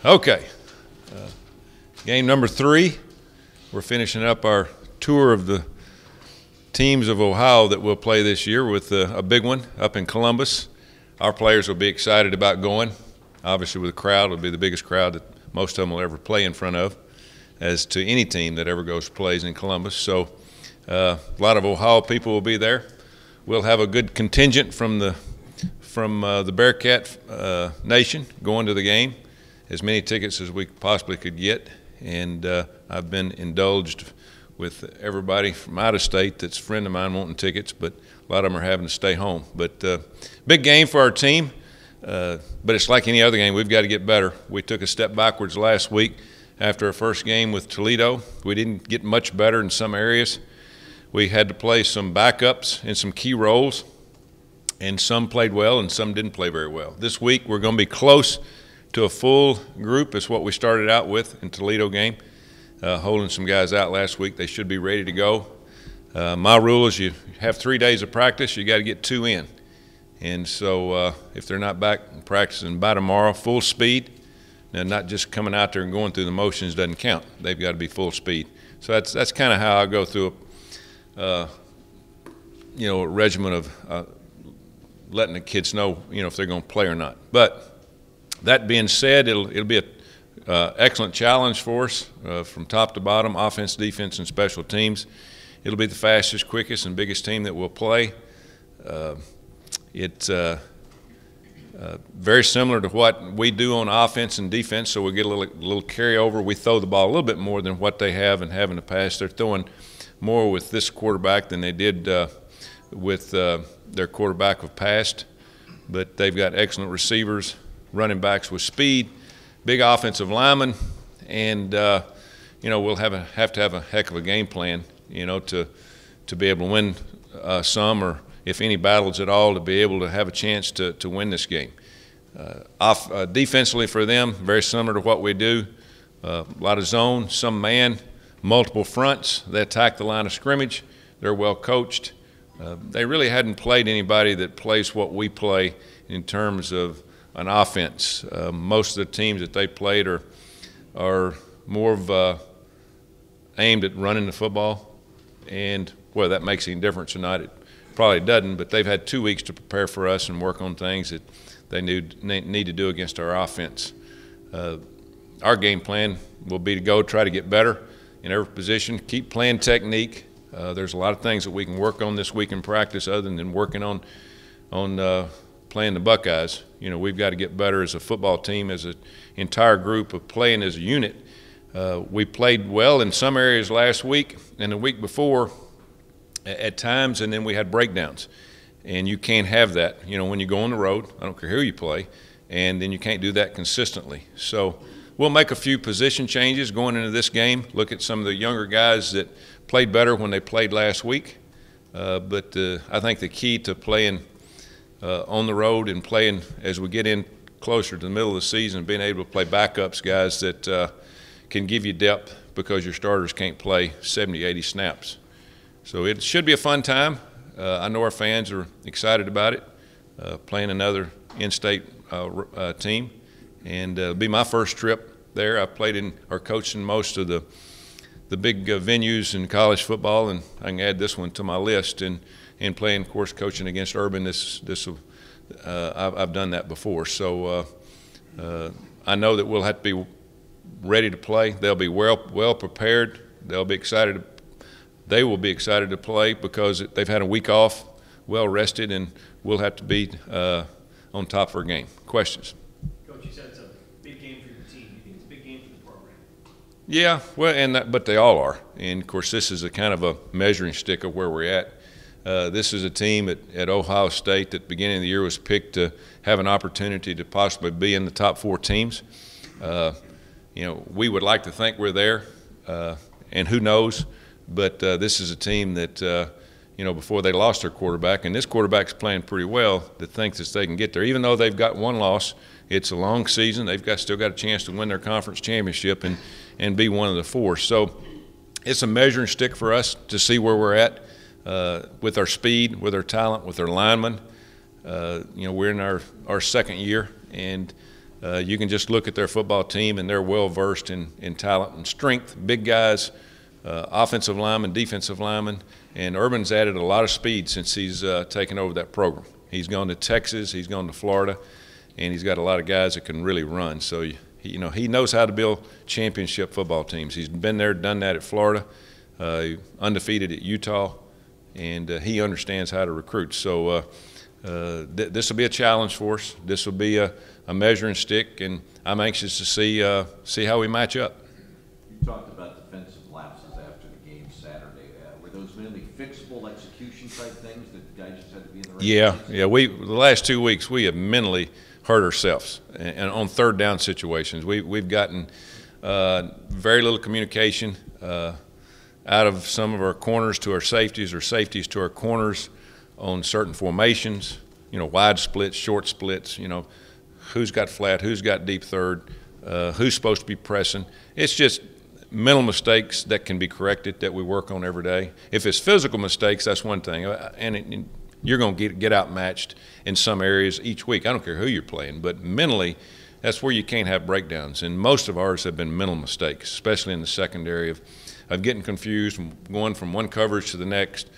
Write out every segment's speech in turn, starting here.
Okay, game number 3. We're finishing up our tour of the teams of Ohio that we'll play this year with a big one up in Columbus. Our players will be excited about going. Obviously with the crowd, it'll be the biggest crowd that most of them will ever play in front of, as to any team that ever goes plays in Columbus. So a lot of Ohio people will be there. We'll have a good contingent from the Bearcat nation going to the game, as many tickets as we possibly could get. And I've been indulged with everybody from out of state that's a friend of mine wanting tickets, but a lot of them are having to stay home. But big game for our team, but it's like any other game. We've got to get better. We took a step backwards last week after our first game with Toledo. We didn't get much better in some areas. We had to play some backups in some key roles, and some played well and some didn't play very well. This week we're going to be close to a full group. It's what we started out with in Toledo game, holding some guys out last week. They should be ready to go. My rule is you have 3 days of practice, you got to get 2 in. And so if they're not back practicing by tomorrow, full speed, and not just coming out there and going through the motions doesn't count. They've got to be full speed. So that's kind of how I go through a regimen of letting the kids know, if they're going to play or not. But that being said, it'll be an excellent challenge for us from top to bottom, offense, defense, and special teams. It'll be the fastest, quickest, and biggest team that we'll play. It's very similar to what we do on offense and defense, so we'll get a little carryover. We throw the ball a little bit more than what they have and have in the past. They're throwing more with this quarterback than they did with their quarterback of past, but they've got excellent receivers, running backs with speed, big offensive linemen, and we'll have to have a heck of a game plan, to be able to win some, or if any battles at all, to be able to have a chance to win this game. Defensively for them, very similar to what we do. A lot of zone, some man, multiple fronts. They attack the line of scrimmage. They're well coached. They really hadn't played anybody that plays what we play in terms of an offense. Most of the teams that they played are more of aimed at running the football, and whether that makes any difference or not, it probably doesn't. But they've had 2 weeks to prepare for us and work on things that they need to do against our offense. Our game plan will be to go try to get better in every position, keep playing technique. There's a lot of things that we can work on this week in practice other than working on playing the Buckeyes. We've got to get better as a football team, as an entire group of playing as a unit. We played well in some areas last week and the week before at times, and then we had breakdowns. And you can't have that, when you go on the road. I don't care who you play, and then you can't do that consistently. So we'll make a few position changes going into this game, look at some of the younger guys that played better when they played last week. But I think the key to playing on the road and playing as we get in closer to the middle of the season, being able to play backups, guys that can give you depth because your starters can't play 70, 80 snaps. So it should be a fun time. I know our fans are excited about it, playing another in-state team. And it'll be my first trip there. I played in or coached in most of the big venues in college football, and I can add this one to my list. And playing, of course, coaching against Urban, I've done that before. So I know that we'll have to be ready to play. They'll be well prepared. They'll be excited. They will be excited to play because they've had a week off, well rested, and we'll have to be on top of our game. Questions? Coach, you said it's a big game for your team. You think it's a big game for the program? Yeah, well, but they all are. And of course, this is a kind of a measuring stick of where we're at. This is a team at Ohio State that, beginning of the year, was picked to have an opportunity to possibly be in the top 4 teams. We would like to think we're there, and who knows. But this is a team that, before they lost their quarterback, and this quarterback's playing pretty well, that thinks that they can get there. Even though they've got 1 loss, it's a long season. They've still got a chance to win their conference championship and be one of the 4. So it's a measuring stick for us to see where we're at with our speed, with our talent, with our linemen. We're in our second year, and You can just look at their football team, and they're well versed in talent and strength. Big guys, offensive linemen, defensive linemen, and Urban's added a lot of speed since he's taken over that program. He's gone to Texas, he's gone to Florida, and he's got a lot of guys that can really run. So he knows how to build championship football teams. He's been there, done that at Florida, undefeated at Utah, and he understands how to recruit. So this will be a challenge for us. This will be a measuring stick, and I'm anxious to see how we match up. You talked about defensive lapses after the game Saturday. Were those mainly fixable execution type things that the guys just had to be in the right place? Yeah. The last 2 weeks we have mentally hurt ourselves, and on third down situations we've gotten very little communication out of some of our corners to our safeties, or safeties to our corners on certain formations. Wide splits, short splits. Who's got flat, who's got deep third, who's supposed to be pressing. It's just mental mistakes that can be corrected that we work on every day. If it's physical mistakes, that's one thing, and you're going to get outmatched in some areas each week. I don't care who you're playing, but mentally, that's where you can't have breakdowns. And most of ours have been mental mistakes, especially in the secondary of getting confused, going from one coverage to the next.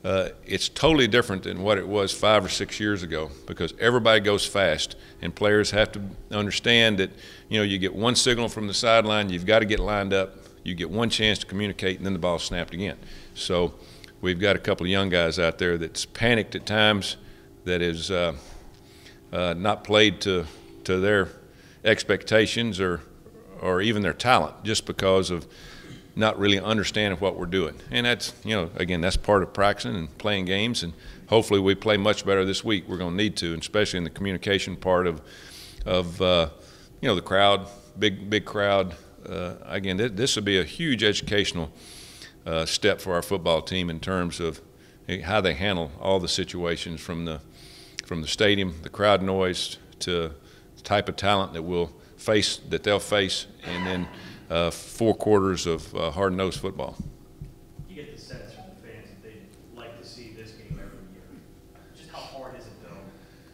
It's totally different than what it was 5 or 6 years ago, because everybody goes fast, and players have to understand that you get one signal from the sideline, you've got to get lined up, you get one chance to communicate, and then the ball's snapped again. So we've got a couple of young guys out there that's panicked at times, that is not played to their expectations or even their talent, just because of not really understanding what we're doing. And that's, again, that's part of practicing and playing games, and hopefully we play much better this week. We're going to need to, and especially in the communication part of the crowd, big crowd. Again, this will be a huge educational step for our football team in terms of how they handle all the situations, from the stadium, the crowd noise, to the type of talent that they'll face, and then 4 quarters of hard-nosed football. You get the sense from the fans that they'd like to see this game every year. Just how hard is it, though,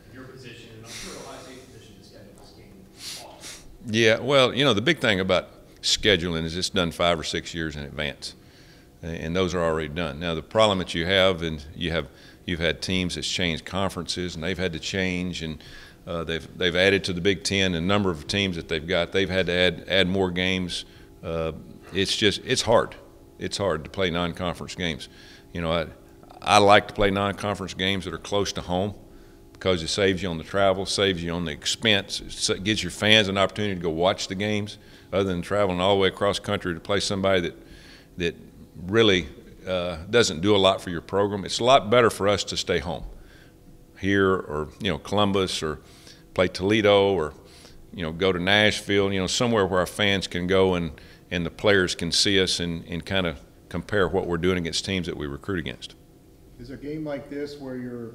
in your position, and I'm sure Ohio State's position, to schedule this game off? Yeah, well, the big thing about scheduling is it's done 5 or 6 years in advance, and those are already done. Now, the problem that you have, and you've had teams that's changed conferences, and they've had to change, and they've added to the Big Ten a number of teams that they've got. They've had to add more games. It's hard. It's hard to play non-conference games. I like to play non-conference games that are close to home, because it saves you on the travel, saves you on the expense. It gives your fans an opportunity to go watch the games, other than traveling all the way across country to play somebody that really doesn't do a lot for your program. It's a lot better for us to stay home here, or Columbus, or play Toledo, or go to Nashville, somewhere where our fans can go and the players can see us and kind of compare what we're doing against teams that we recruit against. Is a game like this where you're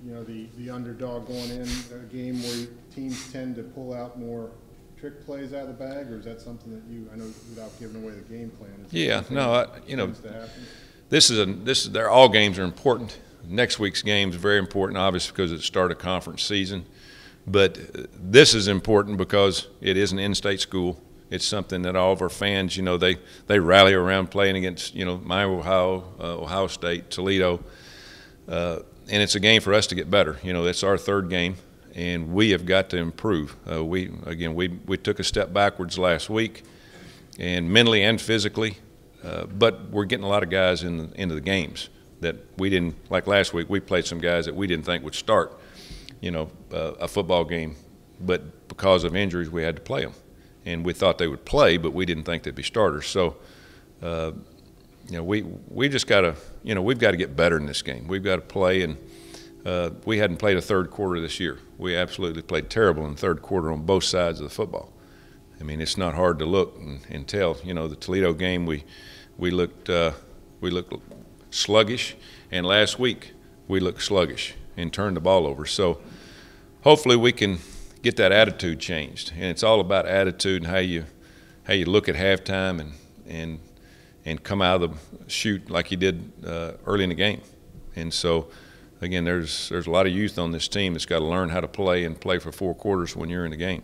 the underdog going in, a game where teams tend to pull out more trick plays out of the bag, or is that something that I know, without giving away the game plan? All games are important. Next week's game is very important, obviously, because it's the start of conference season. But this is important because it is an in-state school. It's something that all of our fans, they rally around playing against, Miami, Ohio State, Toledo. And it's a game for us to get better. It's our third game, and we have got to improve. We took a step backwards last week, and mentally and physically, but we're getting a lot of guys into the games that we didn't, like last week, we played some guys that we didn't think would start, a football game, but because of injuries, we had to play them. And we thought they would play, but we didn't think they'd be starters. So, we just got to, we've got to get better in this game. We've got to play, and we hadn't played a third quarter this year. We absolutely played terrible in the third quarter on both sides of the football. I mean, it's not hard to look and tell. The Toledo game, we looked sluggish, and last week we looked sluggish and turned the ball over. So hopefully we can get that attitude changed, and it's all about attitude and how you look at halftime and come out of the chute like you did early in the game. And so again, there's a lot of youth on this team that's got to learn how to play and play for 4 quarters when you're in the game.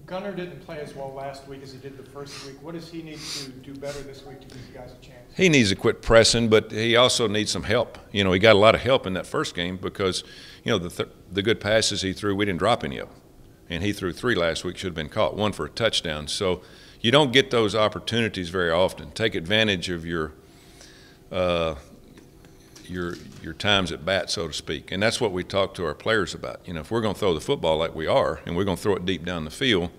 Gunnar didn't play as well last week as he did the first week. What does he need to do better this week to give you guys a chance? He needs to quit pressing, but he also needs some help. You know, he got a lot of help in that first game because, you know, the good passes he threw, we didn't drop any of them. And he threw 3 last week, should have been caught, 1 for a touchdown. So you don't get those opportunities very often. Take advantage of your times at bat, so to speak. And that's what we talk to our players about. You know, if we're going to throw the football like we are, and we're going to throw it deep down the field,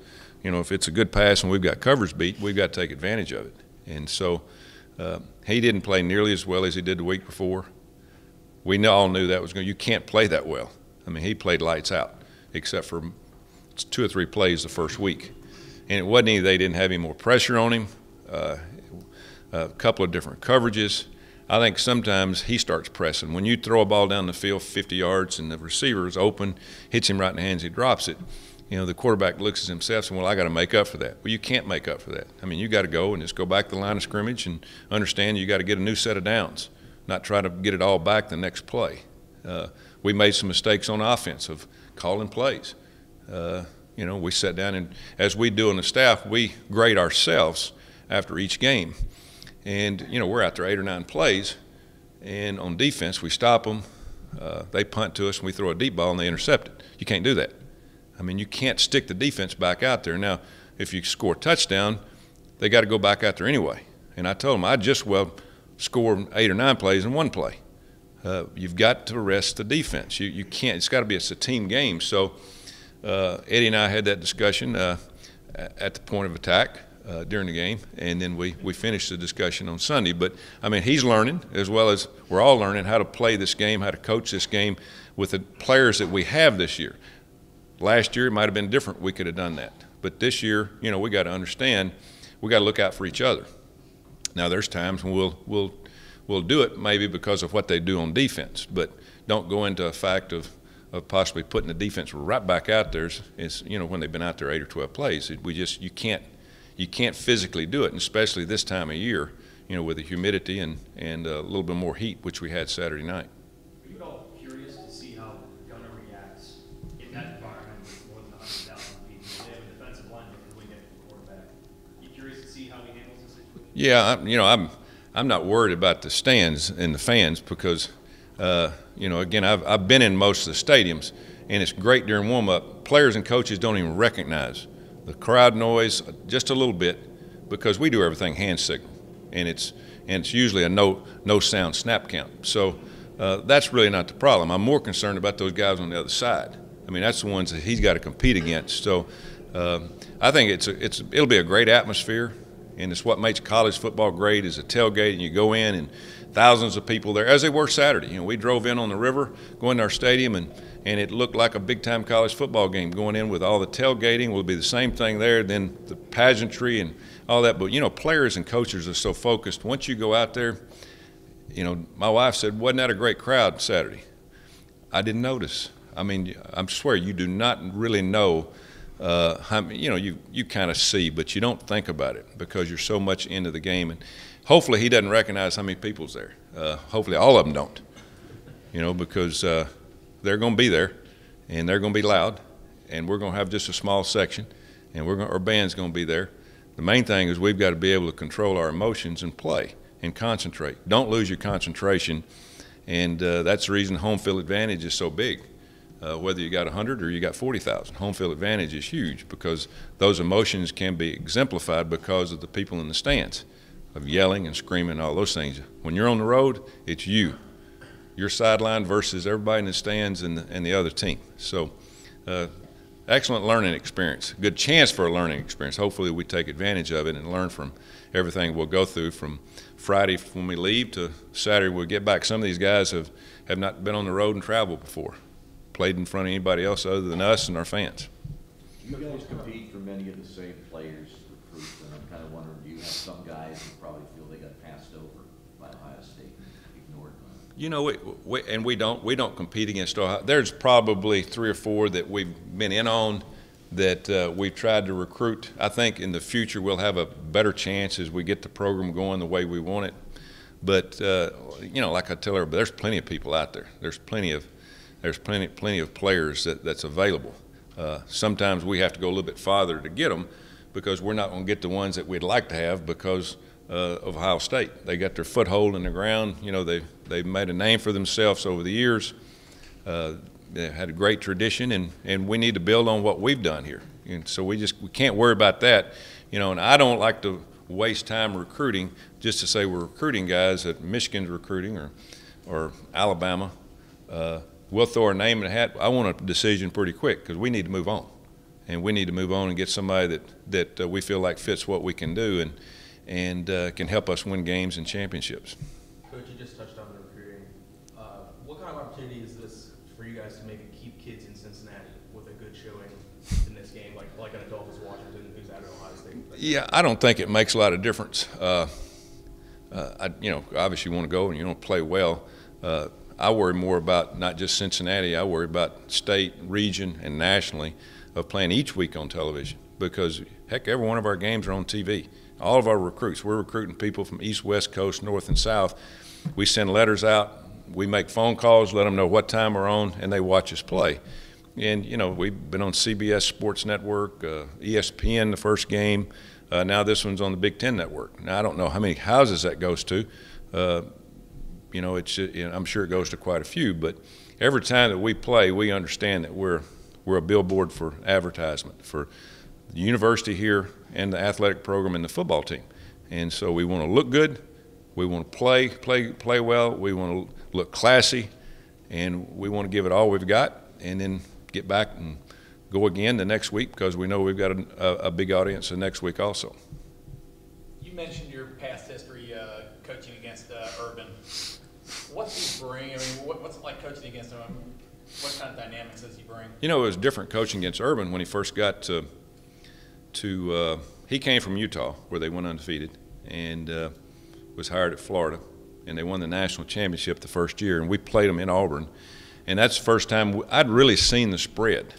you know, if it's a good pass and we've got coverage beat, we've got to take advantage of it. And so he didn't play nearly as well as he did the week before. We all knew that was going. You can't play that well. I mean, he played lights out, except for 2 or 3 plays the first week. And it wasn't they didn't have any more pressure on him, a couple of different coverages. I think sometimes he starts pressing. When you throw a ball down the field 50 yards and the receiver is open, hits him right in the hands, he drops it, you know, the quarterback looks at himself and, well, I got to make up for that. Well, you can't make up for that. I mean, you got to go and just go back to the line of scrimmage and understand you got to get a new set of downs, not try to get it all back the next play. We made some mistakes on offense of calling plays. You know, we sat down and, as we do on the staff, we grade ourselves after each game. And, you know, we're out there 8 or 9 plays, and on defense we stop them, they punt to us, and we throw a deep ball and they intercept it. You can't do that. I mean, you can't stick the defense back out there. Now, if you score a touchdown, they got to go back out there anyway. And I told them I'd just well score 8 or 9 plays in 1 play. You've got to rest the defense. You can't. It's got to be. It's a team game. So Eddie and I had that discussion at the point of attack during the game, and then we finished the discussion on Sunday. But, I mean, he's learning, as well as we're all learning, how to play this game, how to coach this game with the players that we have this year. Last year it might have been different. We could have done that. But this year, you know, we got to understand we got to look out for each other. Now, there's times when we'll do it maybe because of what they do on defense, but don't go into a fact of possibly putting the defense right back out there. Is, you know, when they've been out there 8 or 12 plays, you can't physically do it, and especially this time of year, you know, with the humidity and a little bit more heat, which we had Saturday night. Are you all curious to see how Gunnar reacts in that environment with more than 100,000 people? They have a defensive line that can wing it for the quarterback. You curious to see how he handles the situation? Yeah, you know, I'm not worried about the stands and the fans because, you know, again, I've been in most of the stadiums, and it's great during warm-up. Players and coaches don't even recognize the crowd noise just a little bit because we do everything hand signal, and it's usually a no sound snap count. So that's really not the problem. I'm more concerned about those guys on the other side. I mean, that's the ones that he's got to compete against. So I think it'll be a great atmosphere. And it's what makes college football great is a tailgate, and you go in and thousands of people there, as they were Saturday. You know, we drove in on the river, going to our stadium, and it looked like a big-time college football game going in with all the tailgating. Will be the same thing there, then the pageantry and all that. But, you know, players and coaches are so focused. Once you go out there, you know, my wife said, wasn't that a great crowd Saturday? I didn't notice. I mean, I swear you do not really know. You know, you kind of see, but you don't think about it because you're so much into the game. And hopefully he doesn't recognize how many people's there. Hopefully all of them don't, you know, because they're going to be there, and they're going to be loud, and we're going to have just a small section, and our band's going to be there. The main thing is we've got to be able to control our emotions and play and concentrate. Don't lose your concentration, and that's the reason home field advantage is so big. Whether you got 100 or you got 40,000, home field advantage is huge because those emotions can be exemplified because of the people in the stands, of yelling and screaming and all those things. When you're on the road, it's your sideline versus everybody in the stands and the other team. So excellent learning experience, good chance for a learning experience. Hopefully we take advantage of it and learn from everything we'll go through from Friday when we leave to Saturday we'll get back. Some of these guys have not been on the road and traveled before. Played in front of anybody else other than us and our fans. You guys compete for many of the same players, recruits, and I'm kind of wondering, do you have some guys who probably feel they got passed over by Ohio State and ignored? You know, we don't compete against Ohio. There's probably 3 or 4 that we've been in on that we've tried to recruit. I think in the future we'll have a better chance as we get the program going the way we want it. But you know, like I tell everybody, there's plenty of people out there. There's plenty of players that's available. Sometimes we have to go a little bit farther to get them because we're not going to get the ones that we'd like to have because of Ohio State. They got their foothold in the ground. You know, they've made a name for themselves over the years. They had a great tradition, and we need to build on what we've done here. And so we can't worry about that. You know, and I don't like to waste time recruiting just to say we're recruiting guys that Michigan's recruiting or Alabama. We'll throw our name in the hat. I want a decision pretty quick because we need to move on. And we need to move on and get somebody that we feel like fits what we can do and can help us win games and championships. Coach, you just touched on the recruiting. What kind of opportunity is this for you guys to maybe keep kids in Cincinnati with a good showing in this game, like an Adolphus Washington who's out of Ohio State? Yeah, I don't think it makes a lot of difference. You know, obviously you want to go and you want to play well. I worry more about not just Cincinnati. I worry about state, region, and nationally of playing each week on television because, heck, every one of our games are on TV. All of our recruits, we're recruiting people from East, West Coast, North, and South. We send letters out. We make phone calls, let them know what time we're on, and they watch us play. And, you know, we've been on CBS Sports Network, ESPN the first game. Now this one's on the Big Ten Network. Now, I don't know how many houses that goes to. You know, I'm sure it goes to quite a few, but every time that we play, we understand that we're a billboard for advertisement for the university here and the athletic program and the football team. And so we want to look good, we want to play well, we want to look classy, and we want to give it all we've got and then get back and go again the next week because we know we've got a big audience the next week also. You mentioned your past history coaching against Urban. What's he bring? I mean, what's it like coaching against him? What kind of dynamics does he bring? You know, it was different coaching against Urban when he first got to he came from Utah where they went undefeated and was hired at Florida, and they won the national championship the first year, and we played them in Auburn, and that's the first time I'd really seen the spread.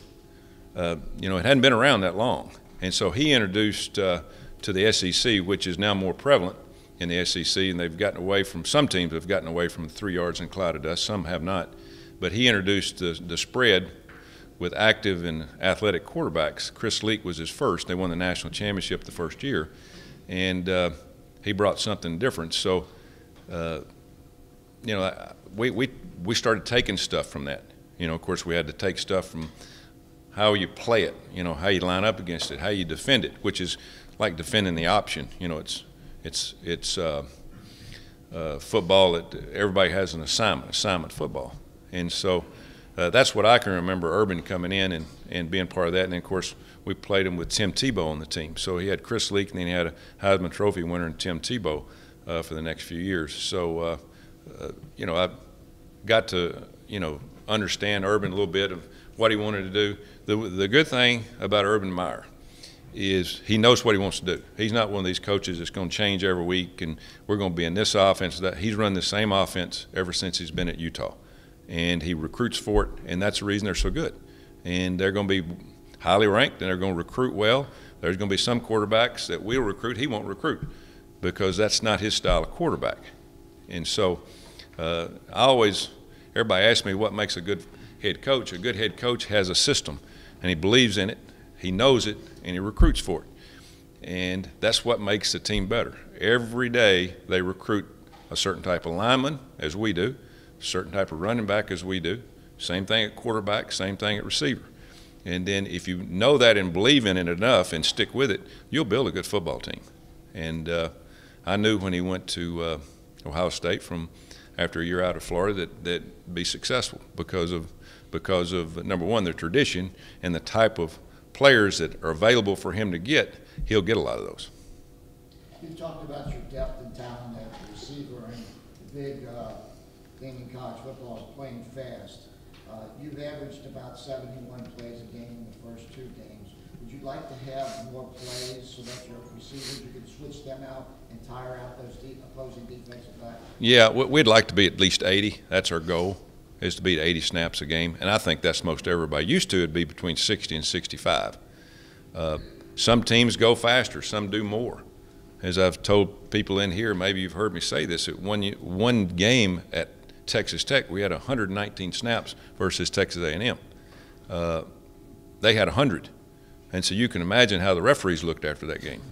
You know, it hadn't been around that long, and so he introduced to the SEC, which is now more prevalent in the SEC, and they've gotten away from, some teams have gotten away from 3 yards and cloud of dust, some have not. But he introduced the spread with active and athletic quarterbacks. Chris Leak was his first. They won the national championship the first year, and he brought something different. So, you know, we started taking stuff from that. You know, of course, we had to take stuff from how you play it, you know, how you line up against it, how you defend it, which is like defending the option. You know, it's football that everybody has an assignment football. And so that's what I can remember Urban coming in and being part of that. And then, of course, we played him with Tim Tebow on the team. So he had Chris Leak, and then he had a Heisman Trophy winner in Tim Tebow for the next few years. So, you know, I got to, you know, understand Urban a little bit of what he wanted to do. The good thing about Urban Meyer is he knows what he wants to do. He's not one of these coaches that's going to change every week and we're going to be in this offense. That he's run the same offense ever since he's been at Utah. And he recruits for it, and that's the reason they're so good. And they're going to be highly ranked, and they're going to recruit well. There's going to be some quarterbacks that we'll recruit, he won't recruit because that's not his style of quarterback. And so everybody asks me what makes a good head coach. A good head coach has a system, and he believes in it, he knows it, and he recruits for it. And that's what makes the team better. Every day they recruit a certain type of lineman, as we do, a certain type of running back, as we do. Same thing at quarterback, same thing at receiver. And then if you know that and believe in it enough and stick with it, you'll build a good football team. And I knew when he went to Ohio State from after a year out of Florida that'd be successful because of number one, the tradition and the type of players that are available for him to get. He'll get a lot of those. You talked about your depth and talent at receiver, and the big thing in college football is playing fast. You've averaged about 71 plays a game in the first 2 games. Would you like to have more plays so that your receivers, you could switch them out and tire out those opposing defensive backs? Yeah, we'd like to be at least 80. That's our goal, is to beat 80 snaps a game. And I think that's most everybody. Used to it'd be between 60 and 65. Some teams go faster, some do more. as I've told people in here, maybe you've heard me say this, at one game at Texas Tech, we had 119 snaps versus Texas A&M. They had 100. And so you can imagine how the referees looked after that game.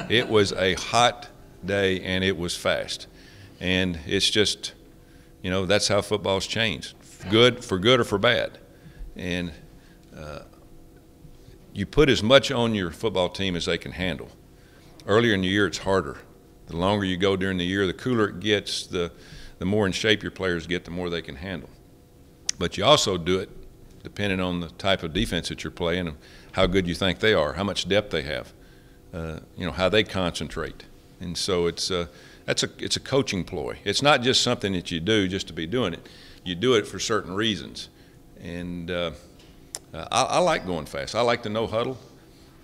It was a hot day, and it was fast. And it's just, you know, that's how football's changed, for good or for bad. And you put as much on your football team as they can handle. Earlier in the year, it's harder. The longer you go during the year, the cooler it gets, the more in shape your players get, the more they can handle. But you also do it depending on the type of defense that you're playing and how good you think they are, how much depth they have, you know, how they concentrate. And so it's a coaching ploy. It's not just something that you do just to be doing it. You do it for certain reasons. And I like going fast. I like the no huddle.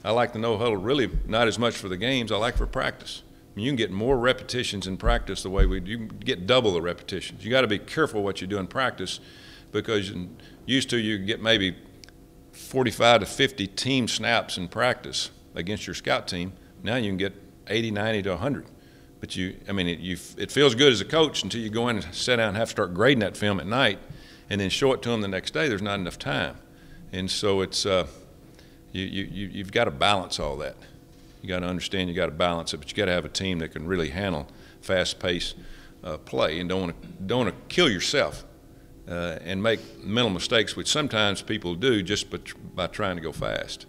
I like the no huddle really not as much for the games. I like for practice. I mean, you can get more repetitions in practice the way we do. You can get double the repetitions. You got to be careful what you do in practice, because used to you get maybe 45 to 50 team snaps in practice against your scout team. Now you can get 80, 90 to 100. But it feels good as a coach until you go in and sit down and have to start grading that film at night and then show it to them the next day. There's not enough time. And so it's you've got to balance all that. You got to understand you got to balance it, but you got to have a team that can really handle fast-paced play and don't want to kill yourself and make mental mistakes, which sometimes people do just by trying to go fast.